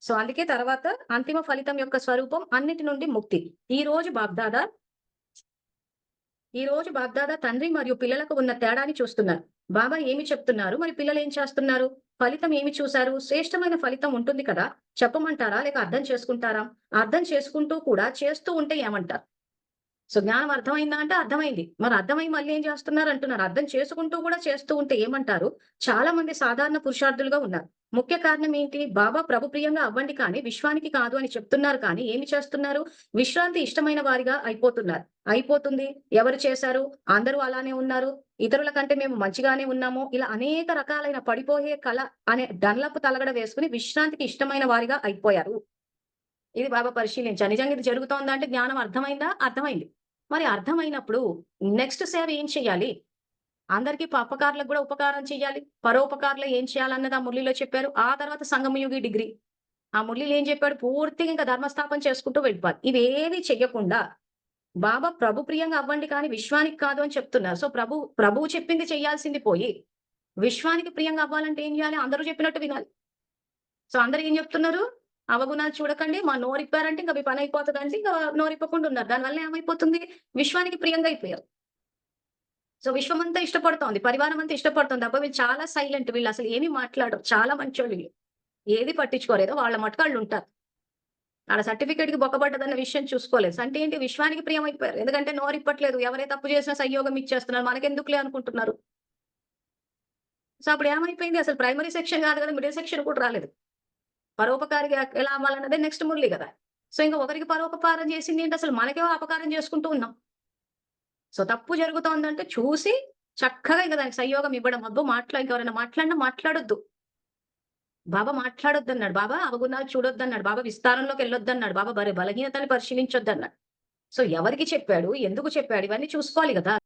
So, అందుకే తర్వాత అంతిమ ఫలితం యొక్క స్వరూపం అన్నిటి నుండి ముక్తి. ఈ రోజు బాబ్దాదా ఈ రోజు బాబ్దాదా తండ్రి మరియు పిల్లలకు ఉన్న తేడాని చూస్తున్నారు. బాబా ఏమి చెప్తున్నారు? మరి పిల్లలేం చేస్తున్నారు? ఫలితం ఏమి చూసారు? శ్రేష్టమైన ఫలితం ఉంటుంది కదా! చెప్పమంటారా? లేక అర్థం చేసుకుంటారా? అర్థం చేసుకుంటూ కూడా చేస్తూ ఉంటే ఏమంటారు? సో, జ్ఞానం అర్థమైందా అంటే అర్థమైంది. మరి అర్థమై మళ్ళీ ఏం చేస్తున్నారంటున్నారు. అర్థం చేసుకుంటూ కూడా చేస్తూ ఉంటే ఏమంటారు? చాలా మంది సాధారణ పురుషార్థులుగా ఉన్నారు. ముఖ్య కారణం ఏంటి? బాబా ప్రభు ప్రియంగా అవ్వండి కానీ విశ్వానికి కాదు అని చెప్తున్నారు కానీ ఏమి చేస్తున్నారు? విశ్రాంతి ఇష్టమైన వారిగా అయిపోతున్నారు. అయిపోతుంది. ఎవరు చేశారు? అందరూ అలానే ఉన్నారు. ఇతరుల కంటే మేము మంచిగానే ఉన్నాము. ఇలా అనేక రకాలైన పడిపోయే కళ అనే డన్లప్ తలగడ వేసుకొని విశ్రాంతికి ఇష్టమైన వారిగా అయిపోయారు. ఇది బాగా పరిశీలించా. నిజంగా ఇది జరుగుతోందా అంటే జ్ఞానం అర్థమైందా? అర్థమైంది. మరి అర్థమైనప్పుడు నెక్స్ట్ సేవ ఏం చేయాలి? అందరికి పరోపకారులకు గూడా ఉపకారం చేయాలి. పరోపకారులు ఏం చేయాలన్నది ఆ మురళిలో చెప్పారు. ఆ తర్వాత సంగమయుగి డిగ్రీ. ఆ మురళిలో ఏం చెప్పాడు? పూర్తిగా ఇంక ధర్మస్థాపన చేసుకుంటూ వెళ్ళిపోవాలి. ఇవేవి చెయ్యకుండా బాబా ప్రభు ప్రియంగా అవ్వండి కానీ విశ్వానికి కాదు అని చెప్తున్నారు. సో, ప్రభువు చెప్పింది చేయాల్సింది పోయి, విశ్వానికి ప్రియంగా అవ్వాలంటే ఏం జేయాలి? అందరూ చెప్పినట్టు వినాలి. సో, అందరూ ఏం జెప్తున్నారు? అవగుణాలు చూడకండి. మా నోరిప్పారంటే ఇంక మీ పనయిపోతదని ఇంక నోరిప్పకుండా ఉన్నారు. దానివల్ల ఏమైపోతుంది? విశ్వానికి ప్రియంగా అయిపోయారు. సో, విశ్వమంతా ఇష్టపడుతోంది. పరివారం అంతా ఇష్టపడుతోంది. అబ్బా! వీళ్ళు చాలా సైలెంట్. వీళ్ళసలు ఏమి మాట్లాడరు. చాలా మంచోళ్ళు వీళ్ళు. ఏది పట్టించుకోరు. ఏదో వాళ్ళ మటుకు ఆళ్ళుంటారు. ఆడ సర్టిఫికేట్‌కి బొక్కబడ్డదన్న విషయం చూసుకోలేదు. అంటే ఏంటి? విశ్వానికి ప్రియమైపోయారు. ఎందుకంటే నోరిప్పట్లేదు. ఎవరే తప్పు చేసినా సంయోగం ఇచ్చేస్తున్నారు. మనకెందుకులే అనుకుంటున్నారు. సో, అప్పుడేమైపోయింది? అసలు ప్రైమరీ సెక్షన్ గాదు గదా! మిడిల్ సెక్షన్ కూడా రాలేదు. పరోపకారిగా ఎలా అవ్వాలన్నదే నెక్స్ట్ మురళి గదా! సో, ఇంక ఒకరికి పరోపకారం చేసిందేంటి అసలు మనకే అపకారం చేసుకుంటూ ఉన్నాం. సో, తప్పు జరుగుతోందంటే చూసి చక్కగా ఇంక దానికి సంయోగం ఇవ్వడం. అబ్బో! ఇంకెవరైనా మాట్లాడినా మాట్లాడొద్దు. బాబా మాట్లాడొద్దన్నాడు. బాబా అవగుణాలు చూడొద్దన్నాడు. బాబా విస్తారంలోకెళ్ళొద్దన్నాడు. బాబా బలహీనతని పరిశీలించొద్దన్నాడు. సో, ఎవరికి చెప్పాడు? ఎందుకు చెప్పాడు? ఇవన్నీ చూసుకోవాలి గదా!